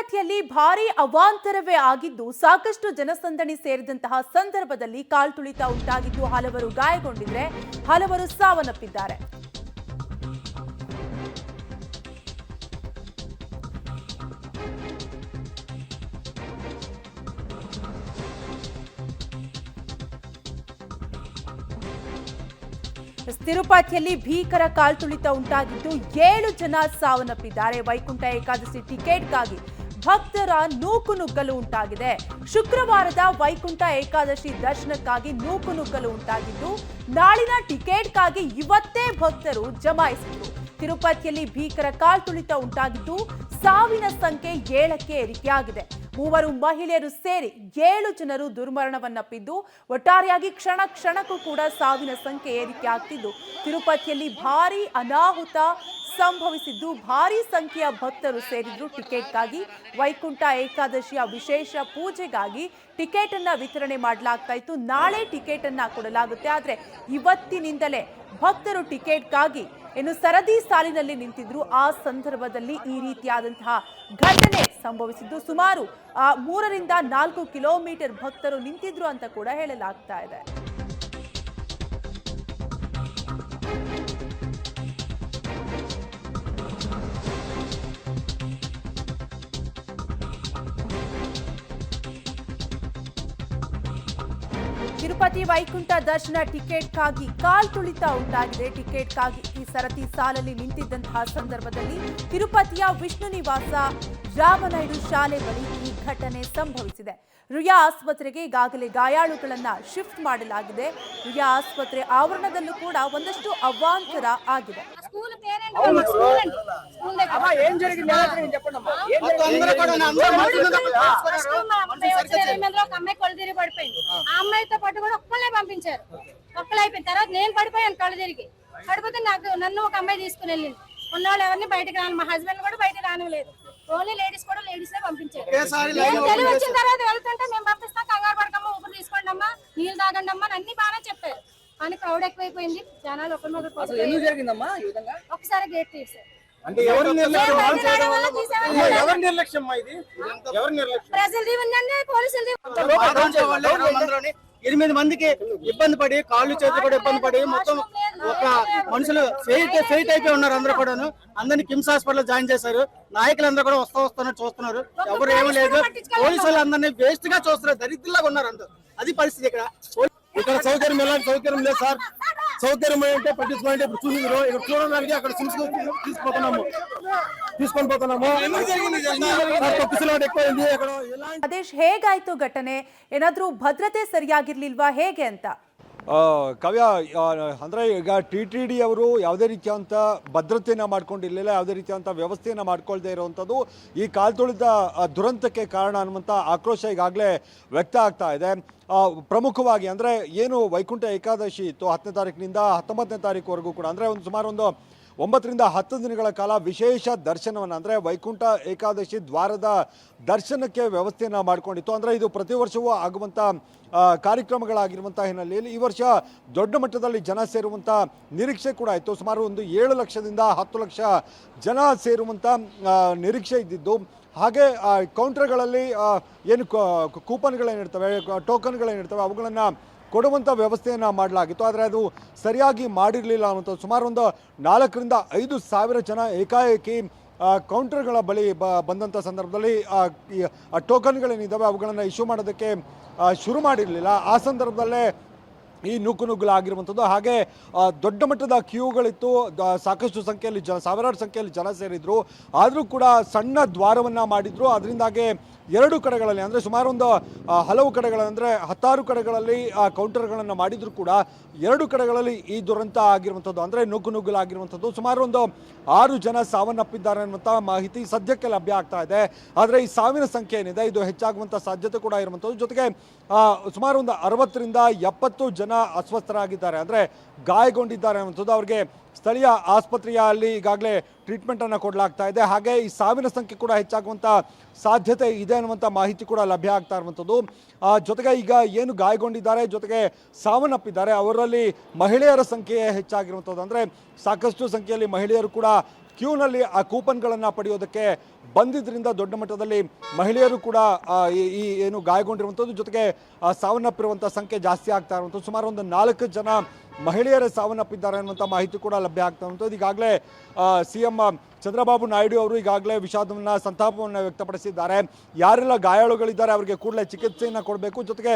ತಿರುಪತಿಯಲ್ಲಿ ಭಾರೀ ಅವಾಂತರವೇ ಆಗಿದ್ದು ಸಾಕಷ್ಟು ಜನಸಂದಣಿ ಸೇರಿದಂತಹ ಸಂದರ್ಭದಲ್ಲಿ ಕಾಲ್ತುಳಿತ ಉಂಟಾಗಿದ್ದು ಹಲವರು ಗಾಯಗೊಂಡಿದ್ರೆ ಹಲವರು ಸಾವನ್ನಪ್ಪಿದ್ದಾರೆ. ತಿರುಪತಿಯಲ್ಲಿ ಭೀಕರ ಕಾಲ್ತುಳಿತ ಉಂಟಾಗಿದ್ದು 7 ಜನ ಸಾವನ್ನಪ್ಪಿದ್ದಾರೆ. ವೈಕುಂಠ ಏಕಾದಶಿ ಟಿಕೆಟ್ಗಾಗಿ ಭಕ್ತರ ನೂಕುನುಗ್ಗಲು ಉಂಟಾಗಿದೆ. ಶುಕ್ರವಾರದ ವೈಕುಂಠ ಏಕಾದಶಿ ದರ್ಶನಕ್ಕಾಗಿ ನೂಕುನುಗ್ಗಲು ಉಂಟಾಗಿದ್ದು ನಾಳಿನ ಟಿಕೆಟ್ಗಾಗಿ ಇವತ್ತೇ ಭಕ್ತರು ಜಮಾಯಿಸಿದರು. ತಿರುಪತಿಯಲ್ಲಿ ಭೀಕರ ಕಾಲ್ತುಳಿತ ಉಂಟಾಗಿದ್ದು ಸಾವಿನ ಸಂಖ್ಯೆ 7ಕ್ಕೆ ಏರಿಕೆಯಾಗಿದೆ. 3 ಮಹಿಳೆಯರು ಸೇರಿ 7 ಜನರು ದುರ್ಮರಣವನ್ನಪ್ಪಿದ್ದು ಒಟ್ಟಾರೆಯಾಗಿ ಕ್ಷಣ ಕ್ಷಣಕ್ಕೂ ಕೂಡ ಸಾವಿನ ಸಂಖ್ಯೆ ಏರಿಕೆ ಆಗ್ತಿದ್ದು ತಿರುಪತಿಯಲ್ಲಿ ಭಾರೀ ಅನಾಹುತ ಸಂಭವಿಸಿದ್ದು ಭಾರೀ ಸಂಖ್ಯೆಯ ಭಕ್ತರು ಸೇರಿದ್ರು. ಟಿಕೆಟ್ಗಾಗಿ ವೈಕುಂಠ ಏಕಾದಶಿಯ ವಿಶೇಷ ಪೂಜೆಗಾಗಿ ಟಿಕೆಟ್ ಅನ್ನ ವಿತರಣೆ ಮಾಡಲಾಗ್ತಾ ಇತ್ತು. ನಾಳೆ ಟಿಕೆಟ್ ಅನ್ನ ಕೊಡಲಾಗುತ್ತೆ. ಆದ್ರೆ ಇವತ್ತಿನಿಂದಲೇ ಭಕ್ತರು ಟಿಕೆಟ್ಗಾಗಿ ಇನ್ನು ಸರದಿ ಸಾಲಿನಲ್ಲಿ ನಿಂತಿದ್ರು. ಆ ಸಂದರ್ಭದಲ್ಲಿ ಈ ರೀತಿಯಾದಂತಹ ಘಟನೆ ಸಂಭವಿಸಿದ್ದು ಸುಮಾರು 3 ರಿಂದ 4 ಕಿಲೋಮೀಟರ್ ಭಕ್ತರು ನಿಂತಿದ್ರು ಅಂತ ಕೂಡ ಹೇಳಲಾಗ್ತಾ ಇದೆ. ತಿರುಪತಿ ವೈಕುಂಠ ದರ್ಶನ ಟಿಕೆಟ್ಗಾಗಿ ಕಾಲ್ತುಳಿತ ಉಂಟಾಗಿದೆ. ಟಿಕೆಟ್ಗಾಗಿ ಈ ಸರತಿ ಸಾಲಲ್ಲಿ ನಿಂತಿದ್ದಂತಹ ಸಂದರ್ಭದಲ್ಲಿ ತಿರುಪತಿಯ ವಿಷ್ಣು ನಿವಾಸ ರಾಮನಾಯ್ಡು ಶಾಲೆ ಬಳಿ ಈ ಘಟನೆ ಸಂಭವಿಸಿದೆ. ರುಯಾ ಆಸ್ಪತ್ರೆಗೆ ಈಗಾಗಲೇ ಗಾಯಾಳುಗಳನ್ನ ಶಿಫ್ಟ್ ಮಾಡಲಾಗಿದೆ. ರುಯಾ ಆಸ್ಪತ್ರೆ ಆವರಣದಲ್ಲೂ ಕೂಡ ಒಂದಷ್ಟು ಅವಾಂತರ ಆಗಿದೆ. అమ్మాయితో పాటు కూడా ఒక్కళ్ళే పంపించారు. ఒక్కళ్ళు అయిపోయిన తర్వాత నేను పడిపోయాను కళ్ళు తిరిగి. పడిపోతే నన్ను ఒక అమ్మాయి తీసుకుని వెళ్ళింది. ఉన్నవాళ్ళు ఎవరిని బయటకు రాను, మా హస్బెండ్ కూడా బయట రానివ్వలేదు. ఓన్లీ లేడీస్ కూడా లేడీసే పంపించారు. తెలివి వచ్చిన తర్వాత వెళ్తుంటే మేము పంపిస్తాం, కంగారు పడకమ్మా, ఊపిరి తీసుకోండి అమ్మా, నీళ్ళు తాగండి అమ్మా అన్ని బాగానే చెప్పారు. కానీ క్రౌడ్ ఎక్కువైపోయింది. జనాలు ఒకసారి గేట్ తీసారు. పోలీసులు 8 మందికి ఇబ్బంది పడి కాళ్ళు చేతులు కూడా ఇబ్బంది పడి మొత్తం ఒక మనుషులు ఫెయిట్ అయిపోయి ఉన్నారు. అందరూ కూడాను అందరినీ కిమ్స్ హాస్పిటల్ జాయిన్ చేశారు. నాయకులందరూ కూడా వస్తున్నారు చూస్తున్నారు. ఎవరు ఏమీ లేదు. పోలీసులు అందరినీ వేస్ట్ గా చూస్తున్నారు. దరిద్రంలాగా ఉన్నారు అందరూ. అది పరిస్థితి. ఇక్కడ సౌకర్యం ఎలాంటి సౌకర్యం లేదు సార్. సౌకర్యం అంటే పట్టించుకోండి. ఇప్పుడు చూసిరు ఇక్కడ చూడడానికి అక్కడ తీసుకొని పోతున్నాము. ಆದೇಶ್ ಹೇಗಾಯ್ತು ಘಟನೆ? ಏನಾದ್ರೂ ಭದ್ರತೆ ಸರಿಯಾಗಿರ್ಲಿಲ್ವಾ ಹೇಗೆ ಅಂತ? ಕಾವ್ಯ, ಅಂದರೆ ಈಗ TTD ಅವರು ಯಾವುದೇ ರೀತಿಯಾದಂಥ ಭದ್ರತೆಯನ್ನು ಮಾಡ್ಕೊಂಡಿರಲಿಲ್ಲ, ಯಾವುದೇ ರೀತಿಯಾದಂಥ ವ್ಯವಸ್ಥೆಯನ್ನು ಮಾಡ್ಕೊಳ್ದೇ ಇರುವಂಥದ್ದು ಈ ಕಾಲ್ತುಳಿತ ದುರಂತಕ್ಕೆ ಕಾರಣ ಅನ್ನುವಂಥ ಆಕ್ರೋಶ ಈಗಾಗಲೇ ವ್ಯಕ್ತ ಆಗ್ತಾ ಇದೆ. ಪ್ರಮುಖವಾಗಿ ಅಂದರೆ ಏನು ವೈಕುಂಠ ಏಕಾದಶಿ ಇತ್ತು 10ನೇ ತಾರೀಕಿನಿಂದ 19ನೇ ತಾರೀಕುವರೆಗೂ ಕೂಡ, ಅಂದರೆ ಸುಮಾರು 9 ರಿಂದ 10 ದಿನಗಳ ಕಾಲ ವಿಶೇಷ ದರ್ಶನವನ್ನು, ಅಂದರೆ ವೈಕುಂಠ ಏಕಾದಶಿ ದ್ವಾರದ ದರ್ಶನಕ್ಕೆ ವ್ಯವಸ್ಥೆಯನ್ನು ಮಾಡಿಕೊಂಡಿತ್ತು. ಅಂದರೆ ಇದು ಪ್ರತಿ ವರ್ಷವೂ ಆಗುವಂಥ ಕಾರ್ಯಕ್ರಮಗಳಾಗಿರುವಂಥ ಹಿನ್ನೆಲೆಯಲ್ಲಿ ಈ ವರ್ಷ ದೊಡ್ಡ ಮಟ್ಟದಲ್ಲಿ ಜನ ಸೇರುವಂಥ ನಿರೀಕ್ಷೆ ಕೂಡ ಇತ್ತು. ಸುಮಾರು 7 ಲಕ್ಷದಿಂದ 10 ಲಕ್ಷ ಜನ ಸೇರುವಂಥ ನಿರೀಕ್ಷೆ ಇದ್ದಿದ್ದು. ಹಾಗೆ ಕೌಂಟರ್ಗಳಲ್ಲಿ ಏನು ಕೂಪನ್ಗಳೇನಿರ್ತವೆ, ಟೋಕನ್ಗಳೇನಿರ್ತವೆ ಅವುಗಳನ್ನು ಕೊಡುವಂಥ ವ್ಯವಸ್ಥೆಯನ್ನು ಮಾಡಲಾಗಿತ್ತು. ಆದರೆ ಅದು ಸರಿಯಾಗಿ ಮಾಡಿರಲಿಲ್ಲ ಅನ್ನುವಂಥದ್ದು. ಸುಮಾರು 4 ರಿಂದ 5 ಸಾವಿರ ಜನ ಏಕಾಏಕಿ ಕೌಂಟರ್ಗಳ ಬಳಿ ಬಂದಂಥ ಸಂದರ್ಭದಲ್ಲಿ ಟೋಕನ್ಗಳೇನಿದ್ದಾವೆ ಅವುಗಳನ್ನು ಇಶ್ಯೂ ಮಾಡೋದಕ್ಕೆ ಶುರು ಮಾಡಿರಲಿಲ್ಲ. ಆ ಸಂದರ್ಭದಲ್ಲೇ ಈ ನೂಕುನುಗ್ಗಲಾಗಿರುವಂಥದ್ದು. ಹಾಗೆ ದೊಡ್ಡ ಮಟ್ಟದ ಕ್ಯೂಗಳಿತ್ತು. ಸಾಕಷ್ಟು ಸಂಖ್ಯೆಯಲ್ಲಿ ಸಾವಿರಾರು ಸಂಖ್ಯೆಯಲ್ಲಿ ಜನ ಸೇರಿದ್ರು. ಆದರೂ ಕೂಡ ಸಣ್ಣ ದ್ವಾರವನ್ನು ಮಾಡಿದ್ರು. ಅದರಿಂದಾಗೆ 2 ಕಡೆಗಳಲ್ಲಿ, ಅಂದರೆ ಸುಮಾರು ಹಲವು ಕಡೆಗಳಲ್ಲಿ, ಅಂದರೆ 10 ಕಡೆಗಳಲ್ಲಿ ಕೌಂಟರ್ಗಳನ್ನು ಮಾಡಿದ್ರು ಕೂಡ 2 ಕಡೆಗಳಲ್ಲಿ ಈ ದುರಂತ ಆಗಿರುವಂಥದ್ದು, ಅಂದರೆ ನೂಕುನುಗ್ಗಲಾಗಿರುವಂಥದ್ದು. ಸುಮಾರು 6 ಜನ ಸಾವನ್ನಪ್ಪಿದ್ದಾರೆ ಅನ್ನುವಂಥ ಮಾಹಿತಿ ಸದ್ಯಕ್ಕೆ ಲಭ್ಯ ಆಗ್ತಾ ಇದೆ. ಆದರೆ ಈ ಸಾವಿನ ಸಂಖ್ಯೆ ಏನಿದೆ ಇದು ಹೆಚ್ಚಾಗುವಂಥ ಸಾಧ್ಯತೆ ಕೂಡ ಇರುವಂಥದ್ದು. ಜೊತೆಗೆ ಸುಮಾರು 60 ರಿಂದ 70 ಜನ ಅಸ್ವಸ್ಥರಾಗಿದ್ದಾರೆ, ಅಂದರೆ ಗಾಯಗೊಂಡಿದ್ದಾರೆ ಅನ್ನುವಂಥದ್ದು. ಅವರಿಗೆ ಸ್ಥಳೀಯ ಆಸ್ಪತ್ರೆಯಲ್ಲಿ ಈಗಾಗಲೇ ಟ್ರೀಟ್ಮೆಂಟನ್ನು ಕೊಡಲಾಗ್ತಾ ಇದೆ. ಹಾಗೆ ಈ ಸಾವಿನ ಸಂಖ್ಯೆ ಕೂಡ ಹೆಚ್ಚಾಗುವಂಥ ಸಾಧ್ಯತೆ ಇದೆ ಅನ್ನುವಂಥ ಮಾಹಿತಿ ಕೂಡ ಲಭ್ಯ ಆಗ್ತಾ ಇರುವಂಥದ್ದು. ಜೊತೆಗೆ ಈಗ ಏನು ಗಾಯಗೊಂಡಿದ್ದಾರೆ, ಜೊತೆಗೆ ಸಾವನ್ನಪ್ಪಿದ್ದಾರೆ ಅವರಲ್ಲಿ ಮಹಿಳೆಯರ ಸಂಖ್ಯೆ ಹೆಚ್ಚಾಗಿರುವಂಥದ್ದು. ಅಂದರೆ ಸಾಕಷ್ಟು ಸಂಖ್ಯೆಯಲ್ಲಿ ಮಹಿಳೆಯರು ಕೂಡ ಕ್ಯೂನಲ್ಲಿ ಆ ಕೂಪನ್ಗಳನ್ನು ಪಡೆಯೋದಕ್ಕೆ ಬಂದಿದ್ದರಿಂದ ದೊಡ್ಡ ಮಟ್ಟದಲ್ಲಿ ಮಹಿಳೆಯರು ಕೂಡ ಈ ಏನು ಗಾಯಗೊಂಡಿರುವಂಥದ್ದು, ಜೊತೆಗೆ ಸಾವನ್ನಪ್ಪಿರುವಂಥ ಸಂಖ್ಯೆ ಜಾಸ್ತಿ ಆಗ್ತಾ ಇರುವಂಥದ್ದು. ಸುಮಾರು ಒಂದು 4 ಜನ ಮಹಿಳೆಯರೇ ಸಾವನ್ನಪ್ಪಿದ್ದಾರೆ ಅನ್ನುವಂಥ ಮಾಹಿತಿ ಕೂಡ ಲಭ್ಯ ಆಗ್ತಾ ಇರುವಂಥದ್ದು. ಈಗಾಗಲೇ CM ಚಂದ್ರಬಾಬು ನಾಯ್ಡು ಅವರು ಈಗಾಗಲೇ ವಿಷಾದವನ್ನು, ಸಂತಾಪವನ್ನು ವ್ಯಕ್ತಪಡಿಸಿದ್ದಾರೆ. ಯಾರೆಲ್ಲ ಗಾಯಾಳುಗಳಿದ್ದಾರೆ ಅವರಿಗೆ ಕೂಡಲೇ ಚಿಕಿತ್ಸೆಯನ್ನು ಕೊಡಬೇಕು, ಜೊತೆಗೆ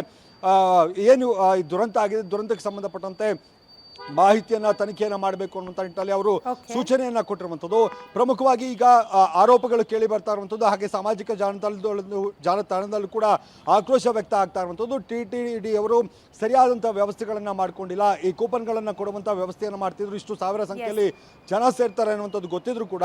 ಏನು ಈ ದುರಂತ ಆಗಿದೆ, ದುರಂತಕ್ಕೆ ಸಂಬಂಧಪಟ್ಟಂತೆ ಮಾಹಿತಿಯನ್ನ ತನಿಖೆಯನ್ನು ಮಾಡಬೇಕು ಅನ್ನುವಂಥ ನಿಟ್ಟಿನಲ್ಲಿ ಅವರು ಸೂಚನೆಯನ್ನ ಕೊಟ್ಟಿರುವಂಥದ್ದು. ಪ್ರಮುಖವಾಗಿ ಈಗ ಆರೋಪಗಳು ಕೇಳಿ ಬರ್ತಾ ಇರುವಂಥದ್ದು, ಹಾಗೆ ಸಾಮಾಜಿಕ ಜಾಲತಾಣದಲ್ಲೂ ಕೂಡ ಆಕ್ರೋಶ ವ್ಯಕ್ತ ಆಗ್ತಾ ಇರುವಂಥದ್ದು. TTD ಅವರು ಸರಿಯಾದಂಥ ವ್ಯವಸ್ಥೆಗಳನ್ನು ಮಾಡ್ಕೊಂಡಿಲ್ಲ, ಈ ಕೂಪನ್ಗಳನ್ನು ಕೊಡುವಂಥ ವ್ಯವಸ್ಥೆಯನ್ನು ಮಾಡ್ತಿದ್ರು, ಇಷ್ಟು ಸಾವಿರ ಸಂಖ್ಯೆಯಲ್ಲಿ ಜನ ಸೇರ್ತಾರೆ ಅನ್ನುವಂಥದ್ದು ಗೊತ್ತಿದ್ರು ಕೂಡ